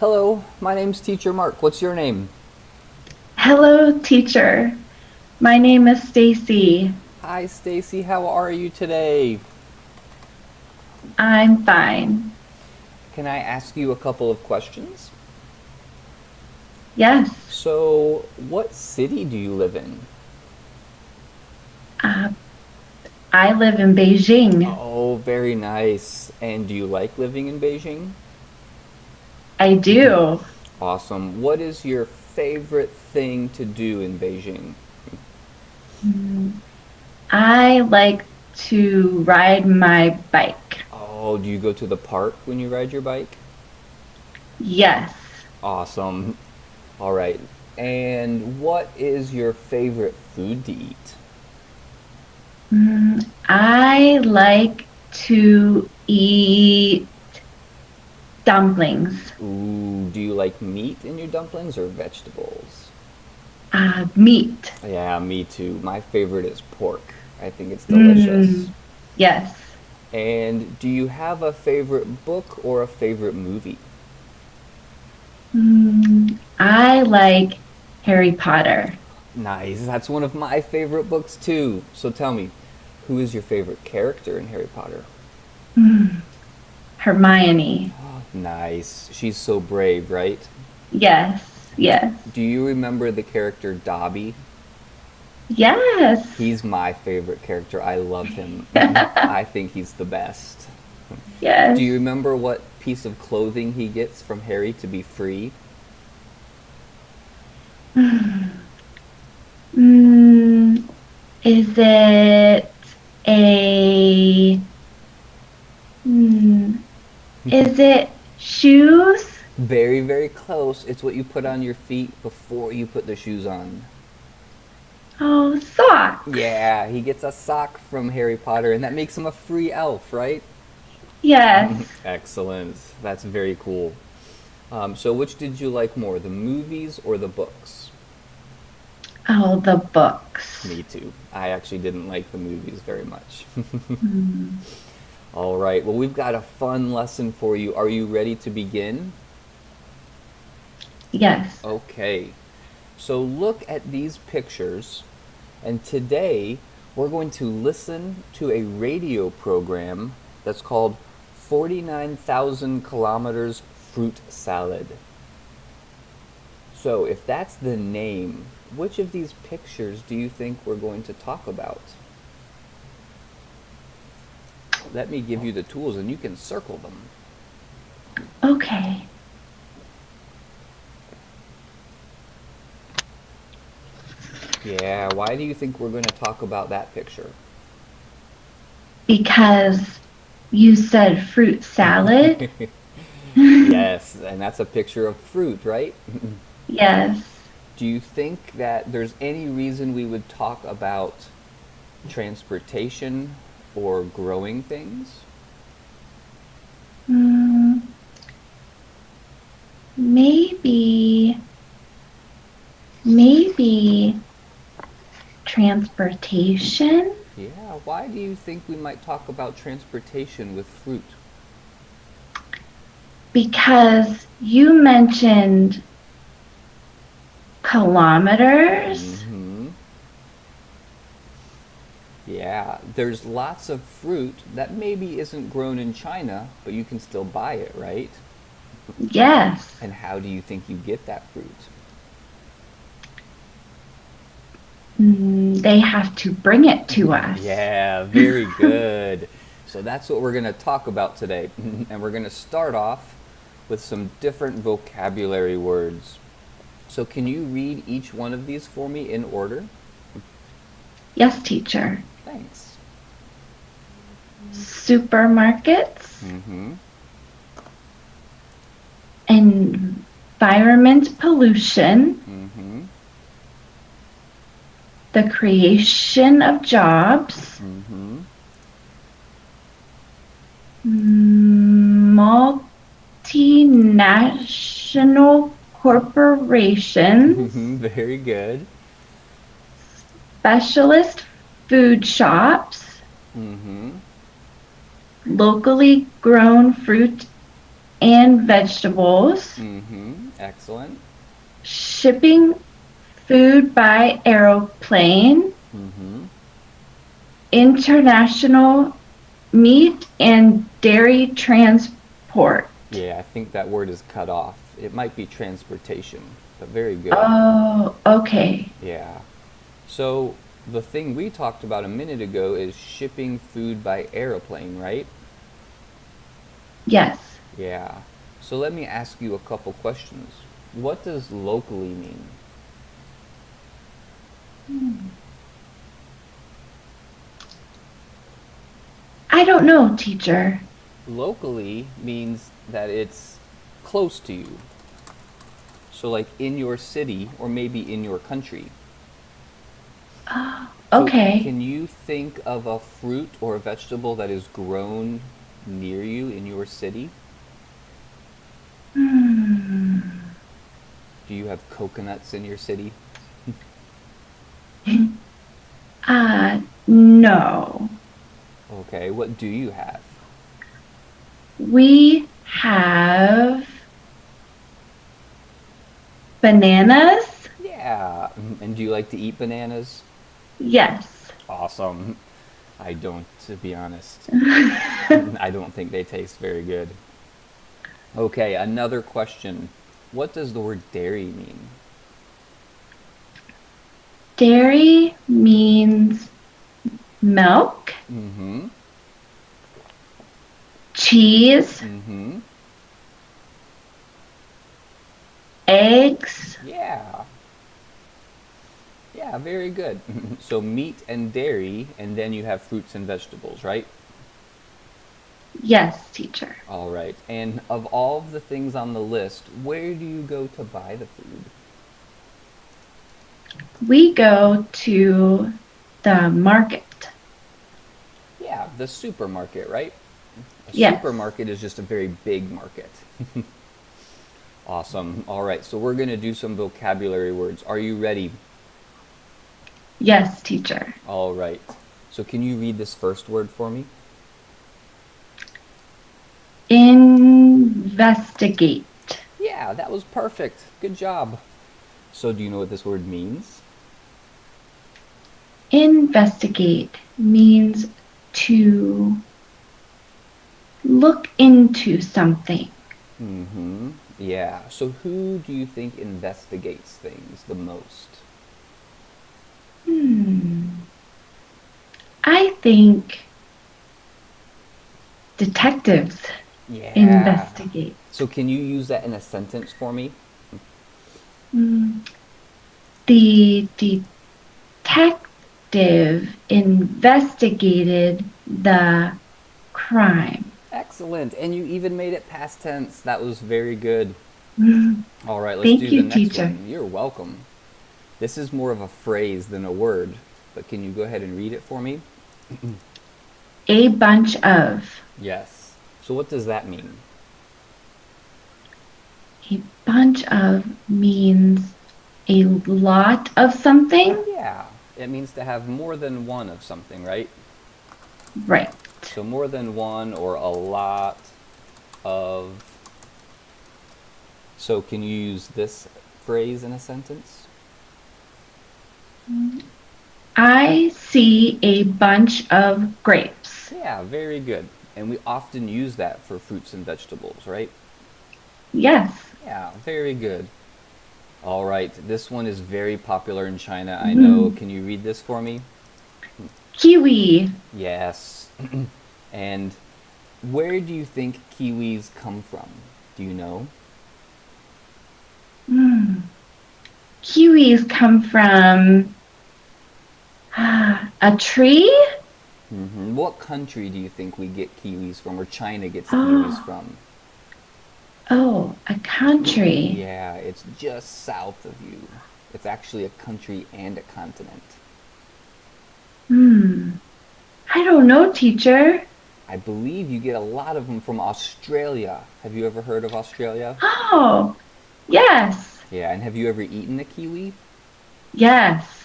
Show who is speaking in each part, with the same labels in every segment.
Speaker 1: Hello, my name's Teacher Mark. What's your name?
Speaker 2: Hello, teacher. My name is Stacy.
Speaker 1: Hi, Stacy. How are you today?
Speaker 2: I'm fine.
Speaker 1: Can I ask you a couple of questions?
Speaker 2: Yes,
Speaker 1: So, what city do you live in?
Speaker 2: uh, I live in Beijing.
Speaker 1: Oh, very nice. And do you like living in Beijing?
Speaker 2: I do.
Speaker 1: Awesome. What is your favorite thing to do in Beijing?
Speaker 2: Mm, I like to ride my bike.
Speaker 1: Oh, do you go to the park when you ride your bike?
Speaker 2: Yes.
Speaker 1: Awesome. All right. And what is your favorite food to eat?
Speaker 2: I like to eat dumplings.
Speaker 1: Ooh, do you like meat in your dumplings or vegetables?
Speaker 2: Meat.
Speaker 1: Yeah, me too. My favorite is pork. I think it's delicious.
Speaker 2: Mm, yes.
Speaker 1: And do you have a favorite book or a favorite movie?
Speaker 2: I like Harry Potter.
Speaker 1: Nice. That's one of my favorite books too. So tell me, who is your favorite character in Harry Potter?
Speaker 2: Mm, Hermione.
Speaker 1: Nice. She's so brave, right?
Speaker 2: Yes, yes,
Speaker 1: Do you remember the character Dobby?
Speaker 2: yes,
Speaker 1: He's my favorite character. I love him. I think he's the best. Do
Speaker 2: yes.
Speaker 1: you remember what piece of clothing he gets from Harry to be free?
Speaker 2: Mm, is it a, mm, is it shoes?
Speaker 1: Very, very close. It's what you put on your feet before you put the shoes on.
Speaker 2: Oh, socks.
Speaker 1: Yeah, he gets a sock from Harry Potter, and that makes him a free elf, right?
Speaker 2: Yes.
Speaker 1: Excellent. That's very cool. So, which did you like more, the movies or the books?
Speaker 2: Oh, the books.
Speaker 1: Me too. I actually didn't like the movies very much.
Speaker 2: Mm,
Speaker 1: All right, well, we've got a fun lesson for you. Are you ready to begin?
Speaker 2: yes.
Speaker 1: Okay, so look at these pictures, and today we're going to listen to a radio program that's called 49,000 Kilometers Fruit Salad. So, if that's the name, which of these pictures do you think we're going to talk about? Let me give you the tools and you can circle them.
Speaker 2: Okay.
Speaker 1: Yeah, why do you think we're going to talk about that picture?
Speaker 2: Because you said fruit salad?
Speaker 1: Yes, and that's a picture of fruit, right?
Speaker 2: Yes.
Speaker 1: Do you think that there's any reason we would talk about transportation or growing things?
Speaker 2: Mm, maybe, maybe transportation?
Speaker 1: Yeah, why do you think we might talk about transportation with fruit?
Speaker 2: Because you mentioned kilometers.
Speaker 1: Mm-hmm. Yeah, there's lots of fruit that maybe isn't grown in China, but you can still buy it, right?
Speaker 2: Yes.
Speaker 1: And how do you think you get that fruit?
Speaker 2: They have to bring it to us.
Speaker 1: Yeah, very good. So that's what we're going to talk about today. And we're going to start off with some different vocabulary words. So, can you read each one of these for me in order?
Speaker 2: Yes, teacher.
Speaker 1: Thanks.
Speaker 2: Supermarkets,
Speaker 1: Mm-hmm.
Speaker 2: environment pollution,
Speaker 1: Mm-hmm.
Speaker 2: the creation of jobs,
Speaker 1: Mm-hmm.
Speaker 2: multinational corporations,
Speaker 1: Mm-hmm. Very good.
Speaker 2: specialist food shops,
Speaker 1: Mm-hmm.
Speaker 2: locally grown fruit and vegetables,
Speaker 1: Excellent.
Speaker 2: shipping food by aeroplane,
Speaker 1: Mm-hmm.
Speaker 2: international meat and dairy transport.
Speaker 1: Yeah, I think that word is cut off. It might be transportation, but very good.
Speaker 2: Oh, okay.
Speaker 1: Yeah. So the thing we talked about a minute ago is shipping food by airplane, right?
Speaker 2: Yes.
Speaker 1: Yeah. So let me ask you a couple questions. What does locally mean?
Speaker 2: I don't know, teacher.
Speaker 1: Locally means that it's close to you. So, like in your city or maybe in your country.
Speaker 2: Oh,
Speaker 1: So,
Speaker 2: okay.
Speaker 1: can you think of a fruit or a vegetable that is grown near you in your city?
Speaker 2: Hmm.
Speaker 1: Do you have coconuts in your city?
Speaker 2: No.
Speaker 1: Okay, what do you have?
Speaker 2: We have bananas.
Speaker 1: Yeah. And do you like to eat bananas?
Speaker 2: Yes.
Speaker 1: Awesome. I don't, to be honest. I don't think they taste very good. Okay, another question. What does the word dairy mean?
Speaker 2: Dairy means milk,
Speaker 1: Mm-hmm.
Speaker 2: cheese,
Speaker 1: Mm-hmm.
Speaker 2: eggs.
Speaker 1: Yeah. Yeah, very good. So meat and dairy, and then you have fruits and vegetables, right?
Speaker 2: Yes, teacher.
Speaker 1: All right. And of all of the things on the list, where do you go to buy the food?
Speaker 2: We go to the market.
Speaker 1: Yeah, the supermarket, right? A
Speaker 2: Yes.
Speaker 1: supermarket is just a very big market. Awesome. All right, so we're going to do some vocabulary words. Are you ready?
Speaker 2: Yes, teacher.
Speaker 1: All right. So can you read this first word for me?
Speaker 2: Investigate.
Speaker 1: Yeah, that was perfect. Good job. So do you know what this word means?
Speaker 2: Investigate means to look into something.
Speaker 1: Mm-hmm. Yeah. So who do you think investigates things the most?
Speaker 2: I think detectives
Speaker 1: Yeah.
Speaker 2: investigate.
Speaker 1: So can you use that in a sentence for me?
Speaker 2: Hmm. The detective investigated the crime.
Speaker 1: Excellent. And you even made it past tense. That was very good. All right, let's
Speaker 2: Thank
Speaker 1: do the
Speaker 2: you,
Speaker 1: next
Speaker 2: teacher.
Speaker 1: one. You're welcome. This is more of a phrase than a word, but can you go ahead and read it for me?
Speaker 2: A bunch of.
Speaker 1: Yes. So what does that mean?
Speaker 2: A bunch of means a lot of something.
Speaker 1: Yeah. It means to have more than one of something, right?
Speaker 2: Right.
Speaker 1: So more than one or a lot of. So can you use this phrase in a sentence?
Speaker 2: I see a bunch of grapes.
Speaker 1: Yeah, very good. And we often use that for fruits and vegetables, right?
Speaker 2: Yes.
Speaker 1: Yeah, very good. All right, this one is very popular in China, I know. Can you read this for me?
Speaker 2: Kiwi.
Speaker 1: Yes. And where do you think kiwis come from? Do you know?
Speaker 2: Kiwis come from a tree?
Speaker 1: What country do you think we get kiwis from, or China gets kiwis
Speaker 2: Oh,
Speaker 1: from?
Speaker 2: a country.
Speaker 1: Yeah, it's just south of you. It's actually a country and a continent.
Speaker 2: I don't know, teacher.
Speaker 1: I believe you get a lot of them from Australia. Have you ever heard of Australia?
Speaker 2: Oh, yes.
Speaker 1: Yeah, and have you ever eaten a kiwi?
Speaker 2: Yes.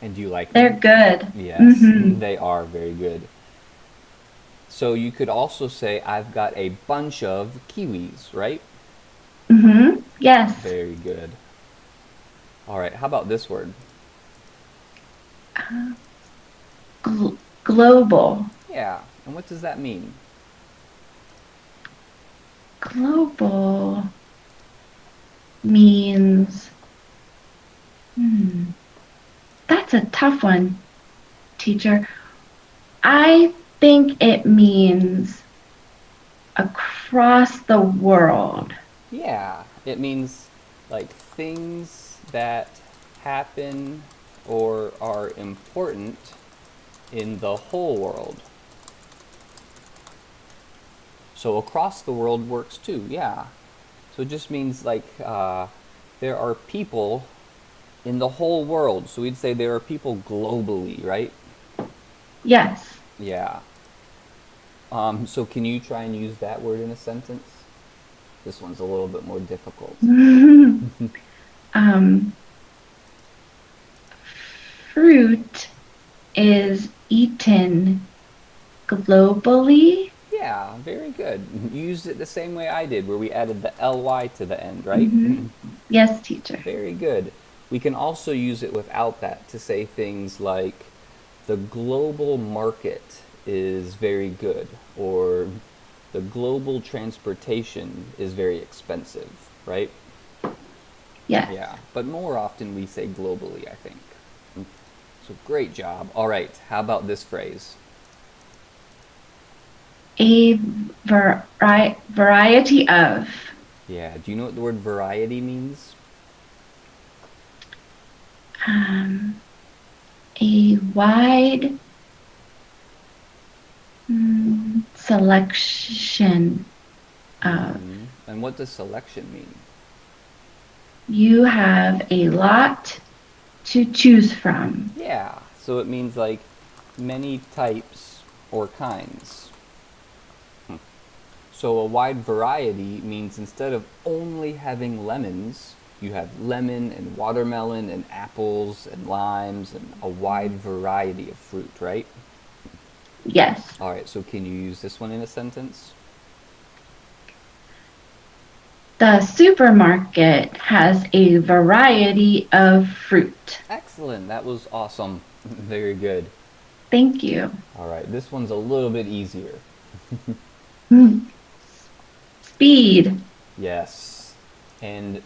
Speaker 1: And do you like
Speaker 2: They're
Speaker 1: them?
Speaker 2: good.
Speaker 1: Yes, they are very good. So you could also say, I've got a bunch of kiwis, right?
Speaker 2: Mm-hmm. Yes.
Speaker 1: Very good. All right, how about this word?
Speaker 2: Uh, global.
Speaker 1: Yeah, and what does that mean?
Speaker 2: Global means, hmm, that's a tough one, teacher. I think it means across the world.
Speaker 1: Yeah, it means like things that happen or are important in the whole world. So across the world works too, yeah. So it just means like there are people in the whole world. So we'd say there are people globally, right?
Speaker 2: Yes.
Speaker 1: Yeah. So can you try and use that word in a sentence? This one's a little bit more difficult.
Speaker 2: um, fruit is eaten globally.
Speaker 1: Yeah, very good. You used it the same way I did, where we added the ly to the end, right?
Speaker 2: Hmm. Yes, teacher.
Speaker 1: Very good. We can also use it without that to say things like the global market is very good, or the global transportation is very expensive, right?
Speaker 2: Yes.
Speaker 1: Yeah, but more often we say globally, I think. So great job. All right, how about this phrase?
Speaker 2: A variety of.
Speaker 1: Yeah, do you know what the word variety means?
Speaker 2: Um, a wide selection of.
Speaker 1: And what does selection mean?
Speaker 2: You have a lot to choose from.
Speaker 1: Yeah, so it means like many types or kinds. So a wide variety means instead of only having lemons, you have lemon and watermelon and apples and limes and a wide variety of fruit, right?
Speaker 2: Yes.
Speaker 1: All right, so can you use this one in a sentence?
Speaker 2: The supermarket has a variety of fruit.
Speaker 1: Excellent, that was awesome. Very good.
Speaker 2: Thank you.
Speaker 1: All right, this one's a little bit easier.
Speaker 2: Speed.
Speaker 1: Yes. And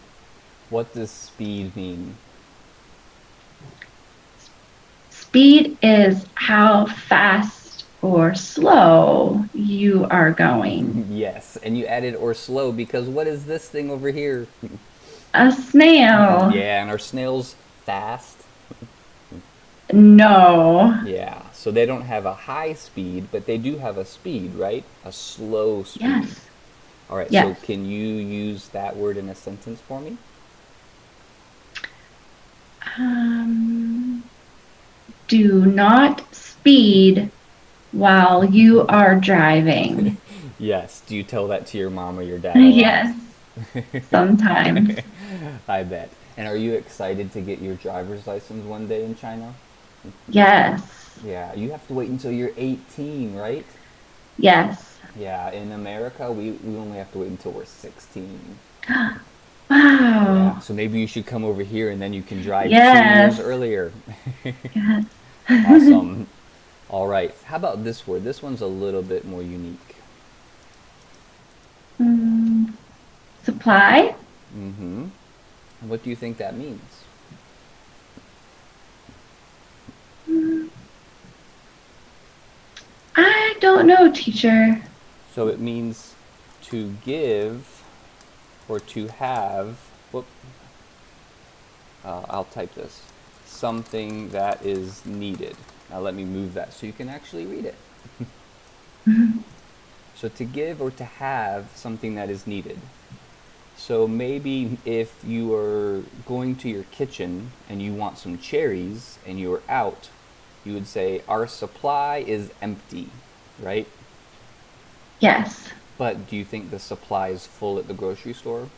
Speaker 1: what does speed mean?
Speaker 2: Speed is how fast or slow you are going.
Speaker 1: Yes, and you added or slow because what is this thing over here?
Speaker 2: A snail.
Speaker 1: Yeah, and are snails fast?
Speaker 2: No.
Speaker 1: Yeah, so they don't have a high speed, but they do have a speed, right? A slow speed.
Speaker 2: Yes.
Speaker 1: All right, so
Speaker 2: Yes.
Speaker 1: can you use that word in a sentence for me?
Speaker 2: Um, do not speed while you are driving.
Speaker 1: Yes. Do you tell that to your mom or your dad a lot?
Speaker 2: Yes, sometimes.
Speaker 1: I bet. And are you excited to get your driver's license one day in China?
Speaker 2: Yes.
Speaker 1: Yeah, you have to wait until you're 18, right?
Speaker 2: Yes.
Speaker 1: Yeah, in America, we only have to wait until we're 16. Yeah,
Speaker 2: Wow.
Speaker 1: so maybe you should come over here and then you can drive 2 years
Speaker 2: Yes.
Speaker 1: earlier.
Speaker 2: Yes.
Speaker 1: Awesome. All right, how about this word? This one's a little bit more unique.
Speaker 2: Mm, supply?
Speaker 1: Mm-hmm. What do you think that means?
Speaker 2: Mm, I don't know, teacher.
Speaker 1: So it means to give or to have, whoop, I'll type this, something that is needed. Now let me move that so you can actually read it. So to give or to have something that is needed. So maybe if you are going to your kitchen and you want some cherries and you're out, you would say, our supply is empty, right?
Speaker 2: Yes.
Speaker 1: But do you think the supply is full at the grocery store?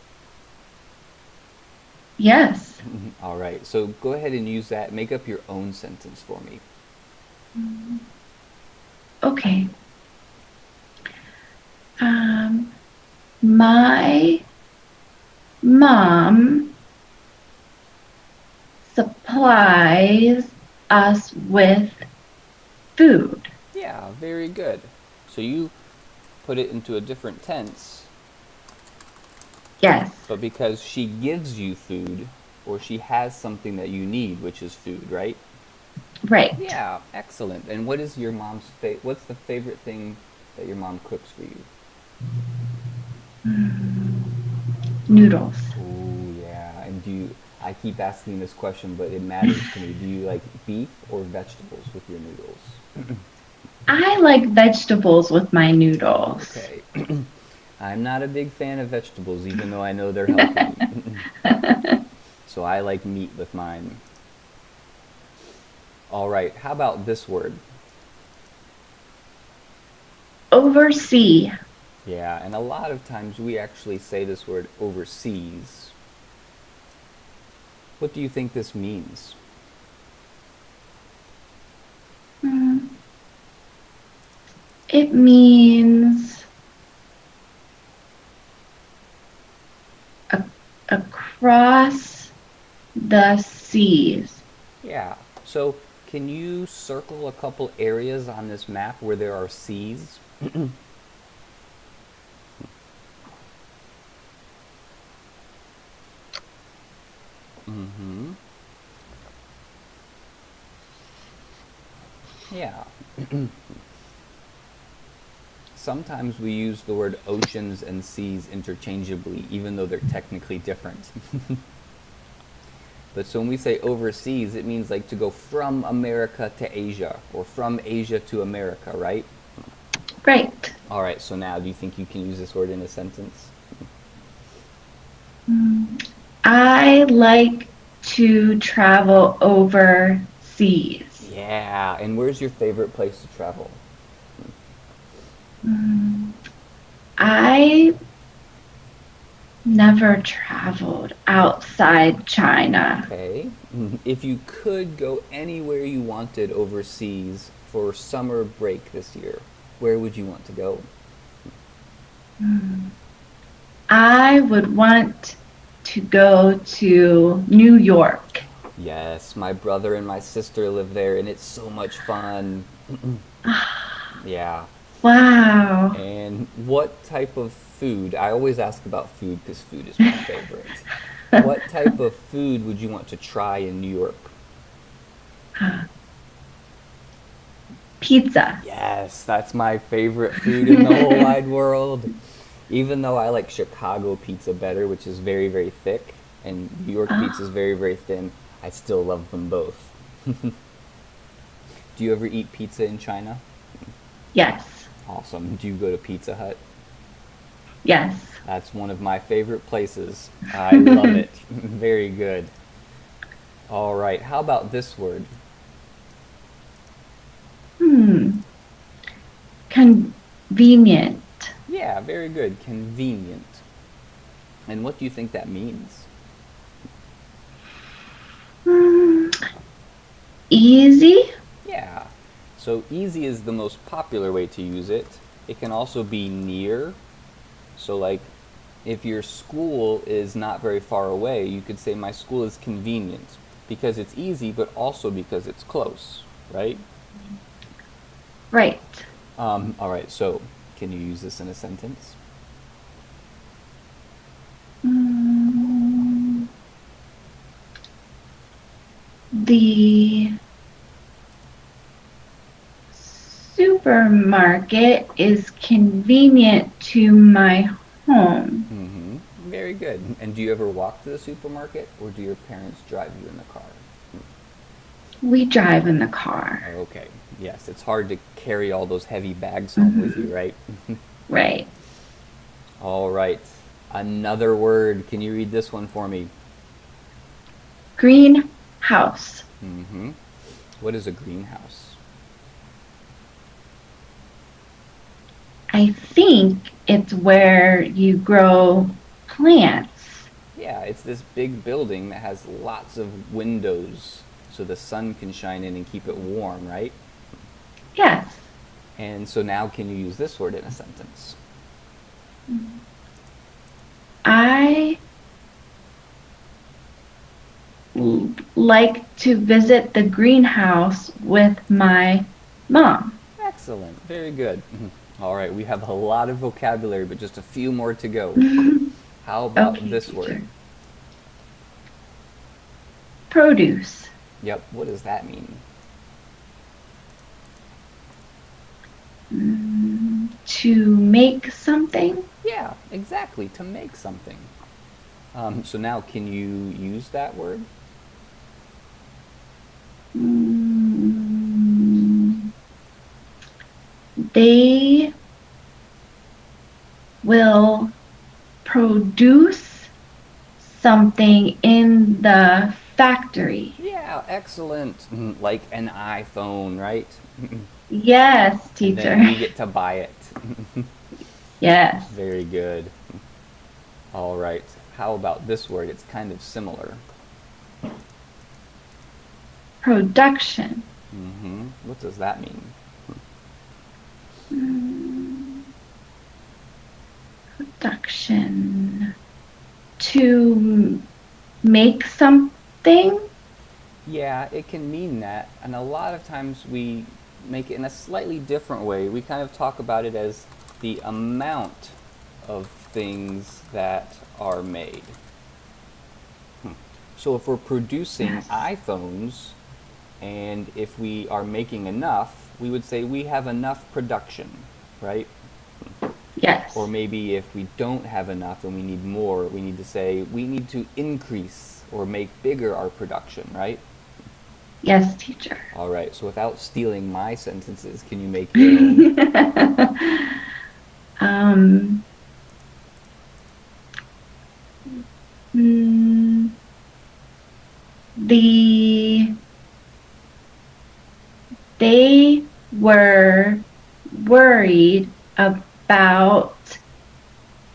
Speaker 2: Yes.
Speaker 1: All right, so go ahead and use that. Make up your own sentence for me.
Speaker 2: Okay. Um, my mom supplies us with food.
Speaker 1: Yeah, very good. So you put it into a different tense,
Speaker 2: Yes,
Speaker 1: but because she gives you food or she has something that you need, which is food, right?
Speaker 2: right.
Speaker 1: Yeah, excellent. And what is your mom's what's the favorite thing that your mom cooks for you?
Speaker 2: Noodles.
Speaker 1: Oh, yeah. And I keep asking this question, but it matters to me. Do you like beef or vegetables with your noodles?
Speaker 2: I like vegetables with my noodles.
Speaker 1: Okay. I'm not a big fan of vegetables, even though I know they're healthy. So I like meat with mine. All right. How about this word?
Speaker 2: Oversee.
Speaker 1: Yeah, and a lot of times we actually say this word overseas. What do you think this means?
Speaker 2: Mm, It means a- across the seas.
Speaker 1: Yeah. So, can you circle a couple areas on this map where there are seas? Mm-hmm. Yeah. Sometimes we use the word oceans and seas interchangeably, even though they're technically different. But so when we say overseas, it means like to go from America to Asia or from Asia to America, right?
Speaker 2: Right.
Speaker 1: All right, so now do you think you can use this word in a sentence?
Speaker 2: I like to travel overseas.
Speaker 1: Yeah, and where's your favorite place to travel?
Speaker 2: I never traveled outside China.
Speaker 1: Okay. If you could go anywhere you wanted overseas for summer break this year, where would you want to go?
Speaker 2: I would want to go to New York.
Speaker 1: Yes, my brother and my sister live there, and it's so much fun. Yeah.
Speaker 2: Wow.
Speaker 1: And what type of food? I always ask about food because food is my favorite. What type of food would you want to try in New York?
Speaker 2: Pizza.
Speaker 1: Yes, that's my favorite food in the whole wide world. Even though I like Chicago pizza better, which is very, very thick, and New York pizza is
Speaker 2: Oh,
Speaker 1: very, very thin, I still love them both. Do you ever eat pizza in China?
Speaker 2: yes.
Speaker 1: Awesome. Do you go to Pizza Hut?
Speaker 2: Yes.
Speaker 1: That's one of my favorite places. I love it. Very good. All right. How about this word?
Speaker 2: Hmm. Convenient.
Speaker 1: Yeah, very good. Convenient. And what do you think that means?
Speaker 2: Hmm. Easy.
Speaker 1: Yeah. So easy is the most popular way to use it. It can also be near. So, like, if your school is not very far away, you could say, my school is convenient because it's easy, but also because it's close, right?
Speaker 2: Right.
Speaker 1: All right, so can you use this in a sentence?
Speaker 2: Hmm. The supermarket is convenient to my home.
Speaker 1: Mm-hmm. Very good. And do you ever walk to the supermarket or do your parents drive you in the car?
Speaker 2: We drive in the car.
Speaker 1: Okay. Yes, it's hard to carry all those heavy bags home with
Speaker 2: Hmm.
Speaker 1: you, right?
Speaker 2: Right.
Speaker 1: All right. Another word. Can you read this one for me?
Speaker 2: Greenhouse.
Speaker 1: Mm-hmm. What is a greenhouse?
Speaker 2: I think it's where you grow plants.
Speaker 1: Yeah, it's this big building that has lots of windows so the sun can shine in and keep it warm, right?
Speaker 2: Yes.
Speaker 1: And so now can you use this word in a sentence?
Speaker 2: I like to visit the greenhouse with my mom.
Speaker 1: Excellent. Very good. All right, we have a lot of vocabulary, but just a few more to go. How about
Speaker 2: Okay,
Speaker 1: this word?
Speaker 2: teacher. Produce.
Speaker 1: Yep, what does that mean?
Speaker 2: To make something.
Speaker 1: Yeah, exactly, to make something. So now, can you use that word?
Speaker 2: Mm, they will produce something in the factory.
Speaker 1: Yeah, excellent. Like an iPhone, right?
Speaker 2: Yes,
Speaker 1: And
Speaker 2: teacher.
Speaker 1: then we get to buy it.
Speaker 2: Yes.
Speaker 1: Very good. All right. How about this word? It's kind of similar.
Speaker 2: Production.
Speaker 1: What does that mean?
Speaker 2: Production. To make something.
Speaker 1: Yeah, it can mean that. And a lot of times we make it in a slightly different way. We kind of talk about it as the amount of things that are made. So if we're producing
Speaker 2: Yes.
Speaker 1: iPhones and if we are making enough, we would say we have enough production, right?
Speaker 2: Yes.
Speaker 1: Or maybe if we don't have enough and we need more, we need to say we need to increase or make bigger our production, right?
Speaker 2: Yes, teacher.
Speaker 1: All right, so without stealing my sentences, can you make your own?
Speaker 2: um, mm, the they were worried about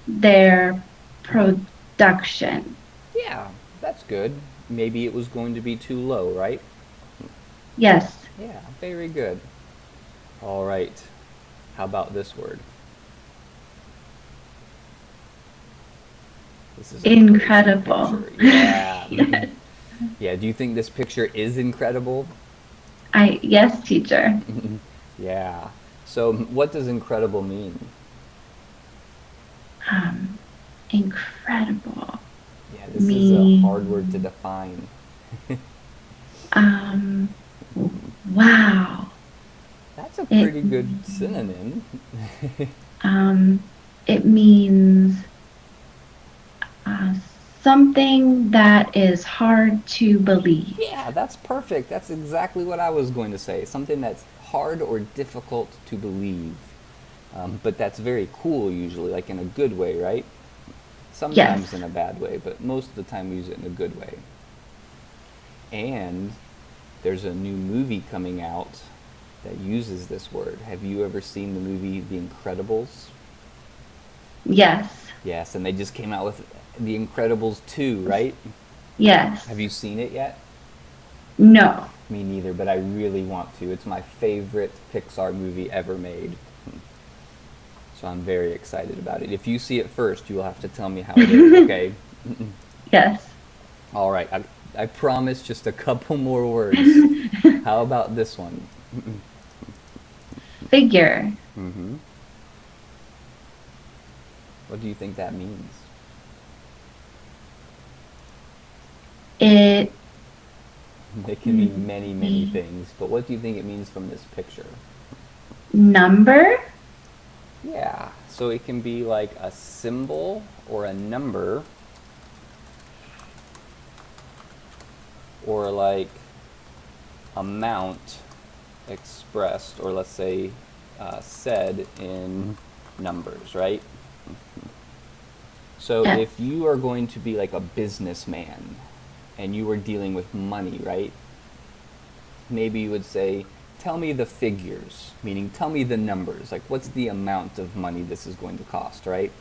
Speaker 2: their production.
Speaker 1: Yeah, that's good. Maybe it was going to be too low, right?
Speaker 2: Yes,
Speaker 1: Yeah, very good. All right, how about this word? This is a crazy
Speaker 2: incredible.
Speaker 1: picture. Yeah.
Speaker 2: Yes.
Speaker 1: Yeah, do you think this picture is incredible?
Speaker 2: Yes, teacher.
Speaker 1: Yeah. So, what does incredible mean?
Speaker 2: Um, incredible.
Speaker 1: Yeah, this is a
Speaker 2: Me.
Speaker 1: hard word to define.
Speaker 2: Um, wow.
Speaker 1: That's a
Speaker 2: It
Speaker 1: pretty good synonym.
Speaker 2: um, it means uh, something that is hard to believe.
Speaker 1: Yeah, that's perfect. That's exactly what I was going to say. Something that's hard or difficult to believe. But that's very cool usually, like in a good way, right? Sometimes
Speaker 2: Yes.
Speaker 1: in a bad way, but most of the time we use it in a good way. And there's a new movie coming out that uses this word. Have you ever seen the movie The Incredibles?
Speaker 2: Yes.
Speaker 1: Yes, and they just came out with The Incredibles 2, right?
Speaker 2: Yes.
Speaker 1: Have you seen it yet?
Speaker 2: No.
Speaker 1: Me neither, but I really want to. It's my favorite Pixar movie ever made. So I'm very excited about it. If you see it first, you will have to tell me how it is, okay?
Speaker 2: Yes.
Speaker 1: All right, I promise just a couple more words. How about this one?
Speaker 2: Figure.
Speaker 1: Mm-hmm. What do you think that means?
Speaker 2: It
Speaker 1: It can mean many, many things, but what do you think it means from this picture?
Speaker 2: number.
Speaker 1: Yeah, so it can be like a symbol or a number, or like amount expressed, or let's say said in numbers, right? So
Speaker 2: Yes.
Speaker 1: if you are going to be like a businessman and you are dealing with money, right? Maybe you would say, tell me the figures, meaning tell me the numbers. Like, what's the amount of money this is going to cost, right?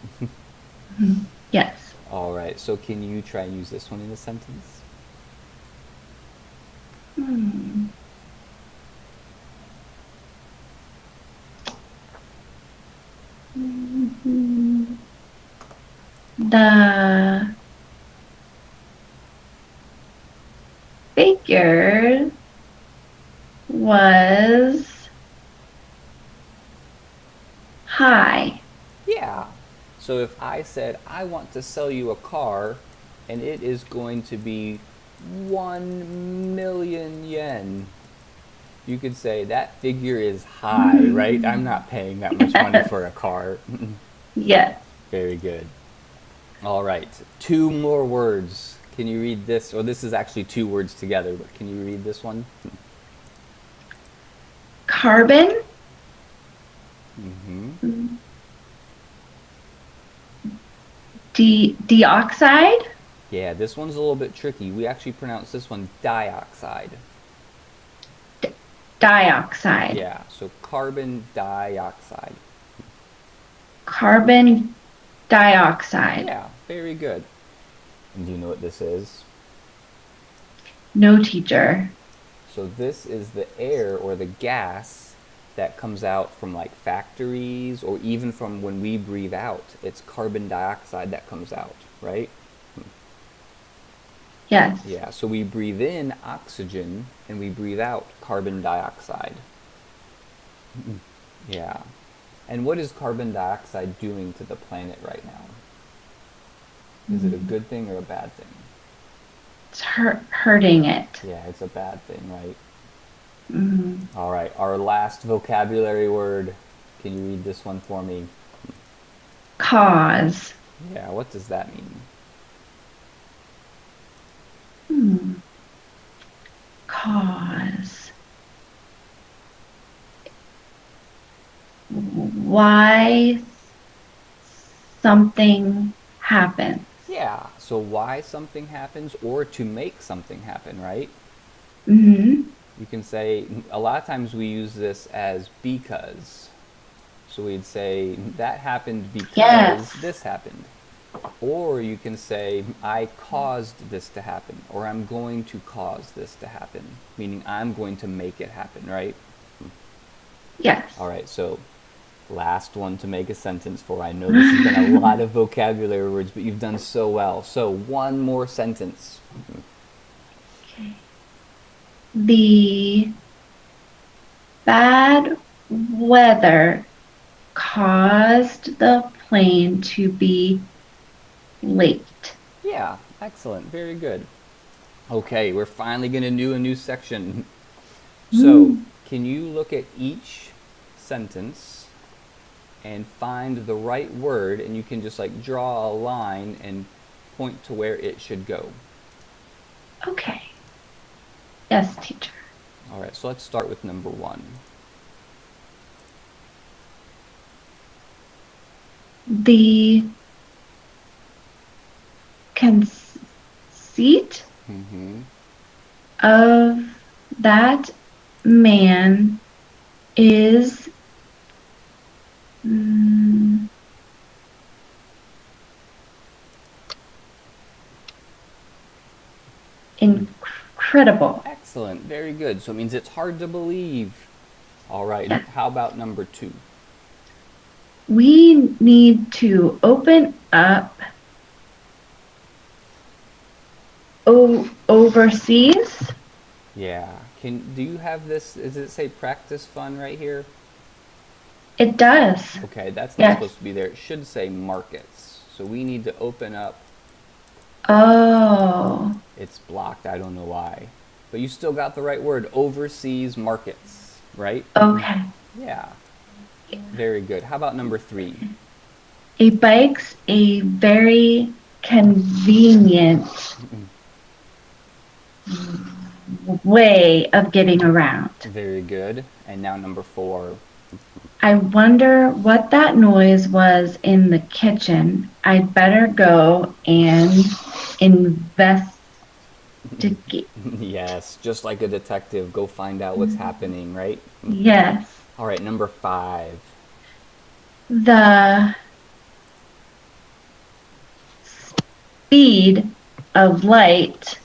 Speaker 2: Yes.
Speaker 1: All right, so can you try and use this one in a sentence?
Speaker 2: Hmm. The figure was high.
Speaker 1: Yeah. So if I said, I want to sell you a car and it is going to be 1 million yen, you could say that figure is high, right? I'm not paying that much money
Speaker 2: Yes.
Speaker 1: for a car.
Speaker 2: Yes.
Speaker 1: Very good. All right. Two more words. Can you read this? Or this is actually two words together, but can you read this one?
Speaker 2: Carbon
Speaker 1: Hmm.
Speaker 2: dioxide.
Speaker 1: Yeah, this one's a little bit tricky. We actually pronounce this one dioxide.
Speaker 2: Dioxide.
Speaker 1: Yeah, so carbon dioxide.
Speaker 2: Carbon dioxide.
Speaker 1: Yeah, very good. And do you know what this is?
Speaker 2: No, teacher.
Speaker 1: So this is the air or the gas that comes out from like factories or even from when we breathe out. It's carbon dioxide that comes out, right?
Speaker 2: Yes.
Speaker 1: Yeah, so we breathe in oxygen and we breathe out carbon dioxide. Yeah. And what is carbon dioxide doing to the planet right now? Is it a good thing or a bad thing?
Speaker 2: It's hurting it.
Speaker 1: Yeah, it's a bad thing, right?
Speaker 2: Mhm.
Speaker 1: All right, our last vocabulary word. Can you read this one for me?
Speaker 2: Cause.
Speaker 1: Yeah, what does that mean?
Speaker 2: Hmm. Cause. Why something happens.
Speaker 1: Yeah, so why something happens or to make something happen, right?
Speaker 2: Hmm.
Speaker 1: You can say, a lot of times we use this as because. So we'd say, that happened because
Speaker 2: Yes.
Speaker 1: this happened. Or you can say, I caused this to happen, or I'm going to cause this to happen, meaning I'm going to make it happen, right?
Speaker 2: Yes.
Speaker 1: All right, so last one to make a sentence for. I know this has been a lot of vocabulary words, but you've done so well. So one more sentence.
Speaker 2: The bad weather caused the plane to be late.
Speaker 1: Yeah, excellent. Very good. Okay, we're finally going to do a new section. So,
Speaker 2: Mm.
Speaker 1: can you look at each sentence and find the right word, and you can just like draw a line and point to where it should go.
Speaker 2: Okay. Yes, teacher.
Speaker 1: All right, so let's start with number one.
Speaker 2: The conceit
Speaker 1: Mm-hmm.
Speaker 2: of that man is mm, incredible.
Speaker 1: Excellent, very good. So it means it's hard to believe. All right,
Speaker 2: Yes.
Speaker 1: how about number two?
Speaker 2: We need to open up overseas.
Speaker 1: Yeah. Do you have this? Does it say practice fun right here?
Speaker 2: It does.
Speaker 1: Okay, that's not
Speaker 2: Yes.
Speaker 1: supposed to be there. It should say markets. So we need to open up.
Speaker 2: Oh,
Speaker 1: It's blocked. I don't know why. But you still got the right word. Overseas markets, right?
Speaker 2: okay.
Speaker 1: Yeah. Very good. How about number three?
Speaker 2: A bike's a very convenient way of getting around.
Speaker 1: Very good. And now number four.
Speaker 2: I wonder what that noise was in the kitchen. I'd better go and investigate.
Speaker 1: Yes, just like a detective, go find out what's happening, right?
Speaker 2: Yes.
Speaker 1: All right, number five.
Speaker 2: The speed of light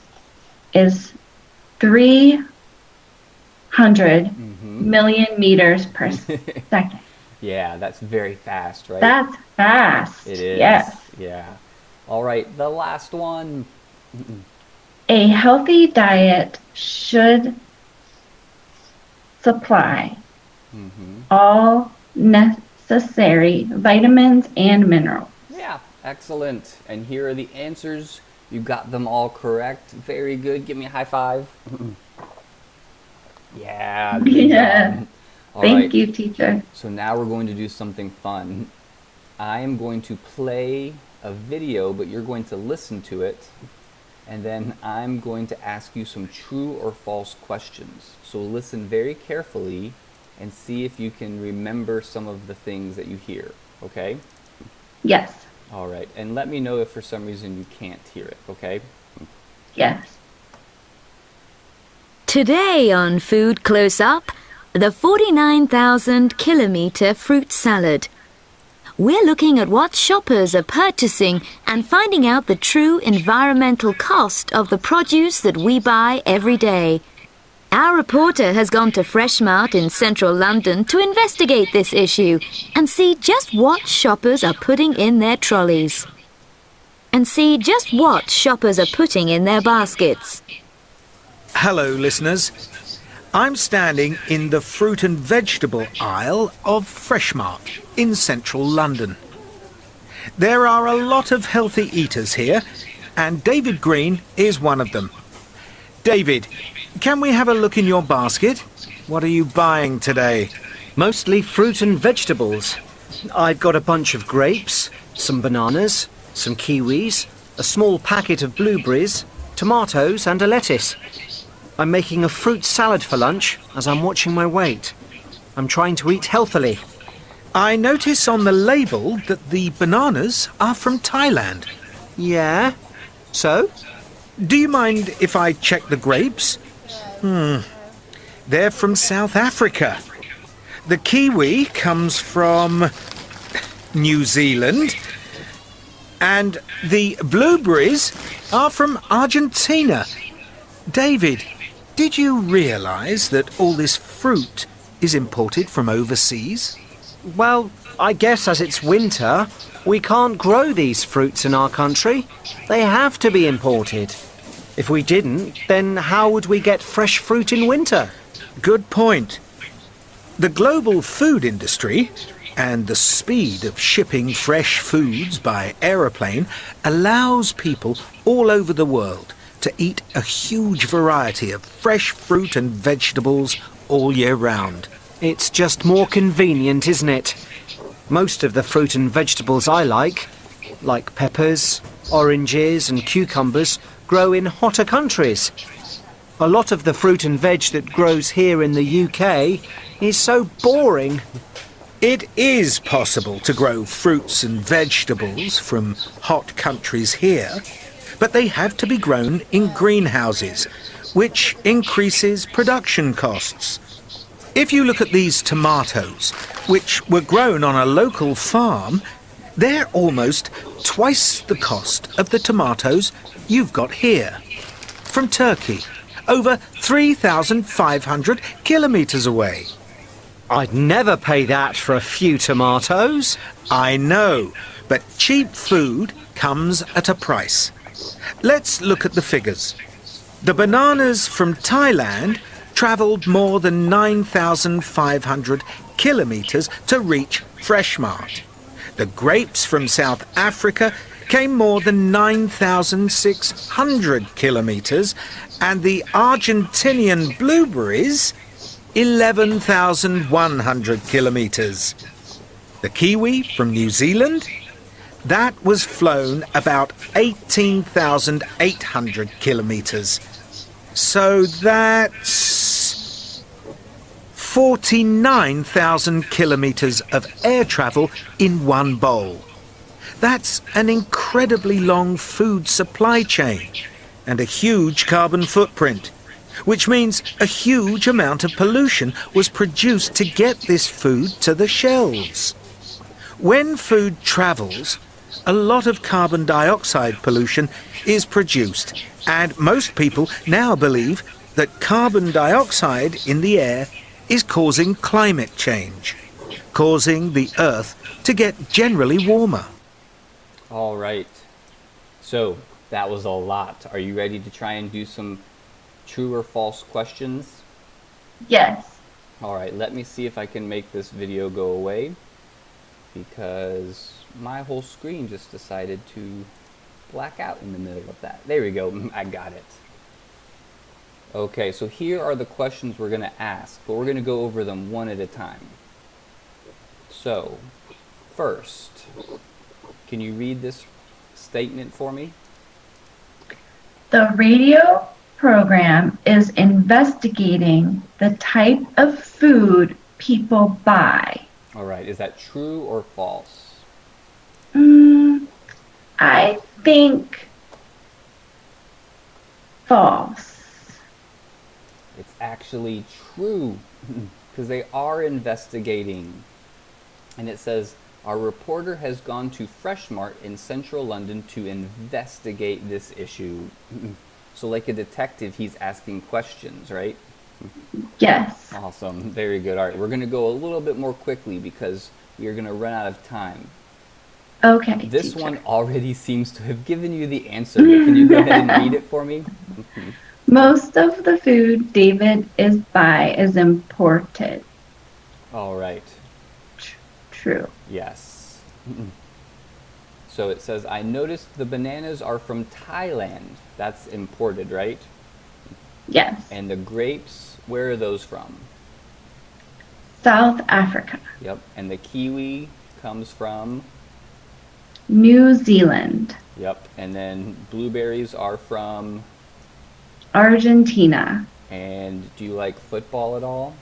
Speaker 2: is 300
Speaker 1: Mm-hmm.
Speaker 2: million meters per second.
Speaker 1: Yeah, that's very fast, right?
Speaker 2: That's fast.
Speaker 1: It is.
Speaker 2: Yes.
Speaker 1: Yeah. All right, the last one.
Speaker 2: A healthy diet should supply all necessary vitamins and minerals.
Speaker 1: Yeah, excellent. And here are the answers. You got them all correct. Very good. Give me a high five. Yeah, good
Speaker 2: Yeah.
Speaker 1: job. All
Speaker 2: Thank
Speaker 1: right.
Speaker 2: you, teacher.
Speaker 1: So now we're going to do something fun. I am going to play a video, but you're going to listen to it. And then I'm going to ask you some true or false questions. So listen very carefully and see if you can remember some of the things that you hear. Okay?
Speaker 2: Yes.
Speaker 1: All right. And let me know if for some reason you can't hear it. Okay?
Speaker 2: Yes.
Speaker 3: Today on Food Close Up, the 49,000 kilometer fruit salad. We're looking at what shoppers are purchasing and finding out the true environmental cost of the produce that we buy every day. Our reporter has gone to Freshmart in central London to investigate this issue and see just what shoppers are putting in their trolleys. And see just what shoppers are putting in their baskets.
Speaker 4: Hello, listeners. I'm standing in the fruit and vegetable aisle of Freshmart in central London. There are a lot of healthy eaters here, and David Green is one of them. David, can we have a look in your basket? What are you buying today?
Speaker 5: Mostly fruit and vegetables. I've got a bunch of grapes, some bananas, some kiwis, a small packet of blueberries, tomatoes and a lettuce. I'm making a fruit salad for lunch as I'm watching my weight. I'm trying to eat healthily.
Speaker 4: I notice on the label that the bananas are from Thailand.
Speaker 5: Yeah? So?
Speaker 4: Do you mind if I check the grapes? They're from South Africa. The kiwi comes from New Zealand. And the blueberries are from Argentina. David, did you realise that all this fruit is imported from overseas?
Speaker 5: Well, I guess as it's winter, we can't grow these fruits in our country. They have to be imported. If we didn't, then how would we get fresh fruit in winter?
Speaker 4: Good point. The global food industry and the speed of shipping fresh foods by aeroplane allows people all over the world to eat a huge variety of fresh fruit and vegetables all year round.
Speaker 5: It's just more convenient, isn't it? Most of the fruit and vegetables I like peppers, oranges and cucumbers, grow in hotter countries. A lot of the fruit and veg that grows here in the UK is so boring.
Speaker 4: It is possible to grow fruits and vegetables from hot countries here, but they have to be grown in greenhouses, which increases production costs. If you look at these tomatoes, which were grown on a local farm, they're almost twice the cost of the tomatoes you've got here. From Turkey, over 3,500 kilometres away.
Speaker 5: I'd never pay that for a few tomatoes.
Speaker 4: I know, but cheap food comes at a price. Let's look at the figures. The bananas from Thailand travelled more than 9,500 kilometres to reach Freshmart. The grapes from South Africa came more than 9,600 kilometres, and the Argentinian blueberries 11,100 kilometres. The kiwi from New Zealand, that was flown about 18,800 kilometres. So that's 49,000 kilometres of air travel in one bowl. That's an incredibly long food supply chain and a huge carbon footprint, which means a huge amount of pollution was produced to get this food to the shelves. When food travels, a lot of carbon dioxide pollution is produced, and most people now believe that carbon dioxide in the air is causing climate change, causing the Earth to get generally warmer.
Speaker 1: All right. So that was a lot. Are you ready to try and do some true or false questions?
Speaker 2: Yes.
Speaker 1: All right, let me see if I can make this video go away because my whole screen just decided to black out in the middle of that. There we go. I got it. Okay, so here are the questions we're going to ask, but we're going to go over them one at a time. So, first, can you read this statement for me?
Speaker 2: The radio program is investigating the type of food people buy.
Speaker 1: All right, is that true or false?
Speaker 2: I think false.
Speaker 1: It's actually true because they are investigating. And it says, our reporter has gone to Freshmart in central London to investigate this issue. So like a detective, he's asking questions, right?
Speaker 2: Yes.
Speaker 1: Awesome. Very good. All right, we're going to go a little bit more quickly because we are going to run out of time.
Speaker 2: Okay.
Speaker 1: This
Speaker 2: teacher.
Speaker 1: one already seems to have given you the answer, but can you go ahead and read it for me?
Speaker 2: Most of the food David is buy is imported.
Speaker 1: All right.
Speaker 2: True.
Speaker 1: Yes. So it says, I noticed the bananas are from Thailand. That's imported, right?
Speaker 2: Yes.
Speaker 1: And the grapes, where are those from?
Speaker 2: South Africa.
Speaker 1: Yep. And the kiwi comes from?
Speaker 2: New Zealand.
Speaker 1: Yep. And then blueberries are from?
Speaker 2: Argentina.
Speaker 1: And do you like football at all?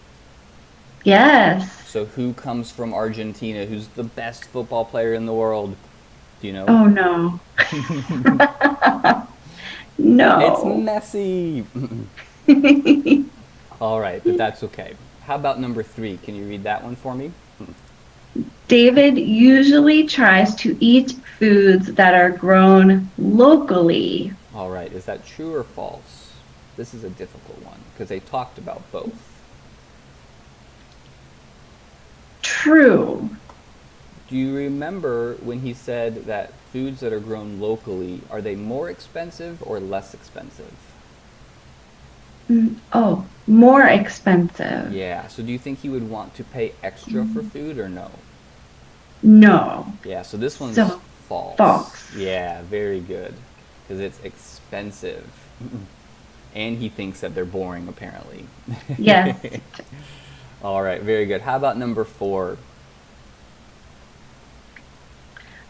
Speaker 2: Yes.
Speaker 1: So who comes from Argentina? Who's the best football player in the world? Do you know?
Speaker 2: Oh no. No.
Speaker 1: It's Messi. All right, but that's okay. How about number 3? Can you read that one for me?
Speaker 2: David usually tries to eat foods that are grown locally.
Speaker 1: All right, is that true or false? This is a difficult one because they talked about both.
Speaker 2: True.
Speaker 1: Do you remember when he said that foods that are grown locally, are they more expensive or less expensive?
Speaker 2: Oh, more expensive.
Speaker 1: Yeah, so do you think he would want to pay extra for food or no?
Speaker 2: No.
Speaker 1: Yeah, so this one's
Speaker 2: So,
Speaker 1: false.
Speaker 2: false.
Speaker 1: Yeah, very good. Because it's expensive. And he thinks that they're boring, apparently.
Speaker 2: Yes.
Speaker 1: All right, very good. How about number 4?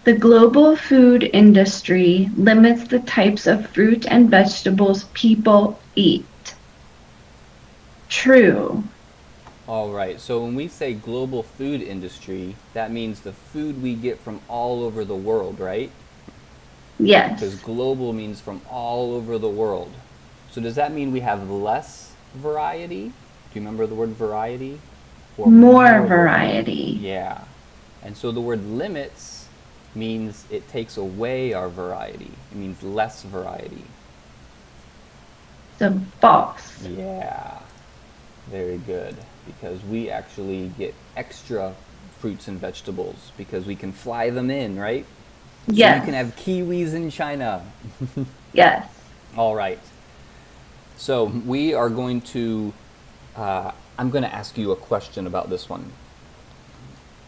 Speaker 2: The global food industry limits the types of fruit and vegetables people eat. True.
Speaker 1: All right, so when we say global food industry, that means the food we get from all over the world, right? Because
Speaker 2: Yes.
Speaker 1: global means from all over the world. So does that mean we have less variety? Do you remember the word variety? Or
Speaker 2: More variety.
Speaker 1: Yeah. And so the word limits means it takes away our variety. It means less variety.
Speaker 2: So false.
Speaker 1: Yeah. Very good. Because we actually get extra fruits and vegetables because we can fly them in, right? So
Speaker 2: Yes.
Speaker 1: you can have kiwis in China.
Speaker 2: Yes.
Speaker 1: All right. So we are going to, I'm going to ask you a question about this one.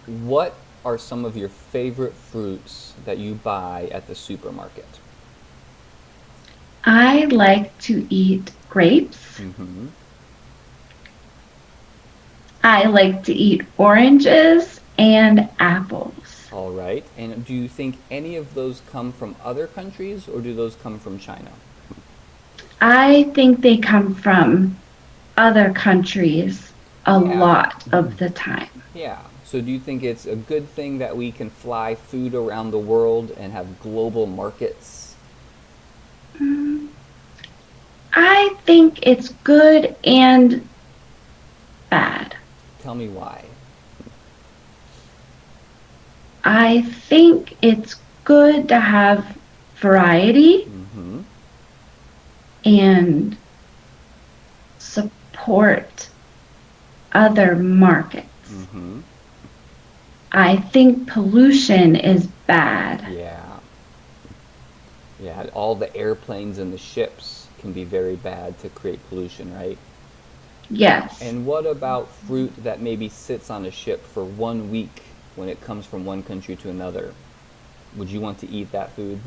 Speaker 1: What are some of your favorite fruits that you buy at the supermarket?
Speaker 2: I like to eat grapes.
Speaker 1: Mm-hmm.
Speaker 2: I like to eat oranges and apples.
Speaker 1: All right. And do you think any of those come from other countries or do those come from China?
Speaker 2: I think they come from other countries a
Speaker 1: Yeah.
Speaker 2: lot of the time.
Speaker 1: Yeah. So do you think it's a good thing that we can fly food around the world and have global markets?
Speaker 2: I think it's good and bad.
Speaker 1: Tell me why.
Speaker 2: I think it's good to have variety
Speaker 1: Mm-hmm.
Speaker 2: and support other markets.
Speaker 1: Mm-hmm.
Speaker 2: I think pollution is bad.
Speaker 1: Yeah. Yeah, all the airplanes and the ships can be very bad to create pollution, right?
Speaker 2: Yes.
Speaker 1: And what about fruit that maybe sits on a ship for 1 week when it comes from one country to another? Would you want to eat that food?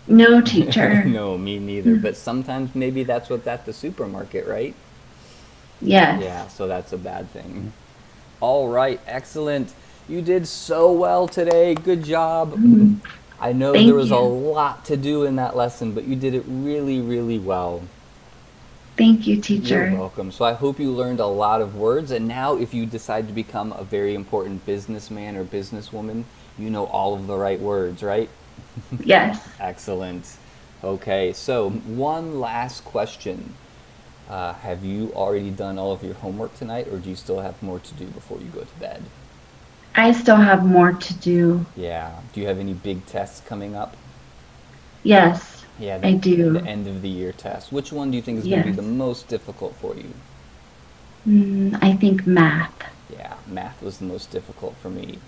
Speaker 2: No, teacher.
Speaker 1: No, me neither. But sometimes maybe that's what's at the supermarket, right?
Speaker 2: Yes.
Speaker 1: Yeah, so that's a bad thing. All right, excellent. You did so well today. Good job. I know
Speaker 2: Thank
Speaker 1: there was a
Speaker 2: you.
Speaker 1: lot to do in that lesson, but you did it really, really well.
Speaker 2: Thank you,
Speaker 1: You're
Speaker 2: teacher.
Speaker 1: welcome. So I hope you learned a lot of words, and now if you decide to become a very important businessman or businesswoman, you know all of the right words, right?
Speaker 2: Yes.
Speaker 1: Excellent. Okay, so one last question. Have you already done all of your homework tonight, or do you still have more to do before you go to bed?
Speaker 2: I still have more to do.
Speaker 1: Yeah. Do you have any big tests coming up?
Speaker 2: Yes,
Speaker 1: Yeah,
Speaker 2: I do.
Speaker 1: the end of the year test. Which one do you think is going to be
Speaker 2: Yes.
Speaker 1: the most difficult for you?
Speaker 2: I think math.
Speaker 1: Yeah, math was the most difficult for me.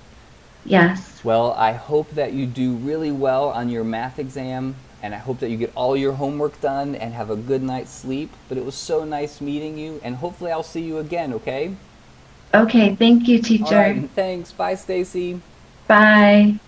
Speaker 2: Yes.
Speaker 1: Well, I hope that you do really well on your math exam, and I hope that you get all your homework done and have a good night's sleep. But it was so nice meeting you, and hopefully I'll see you again, okay?
Speaker 2: Okay, thank you,
Speaker 1: All
Speaker 2: teacher.
Speaker 1: right, thanks. Bye, Stacy.
Speaker 2: Bye.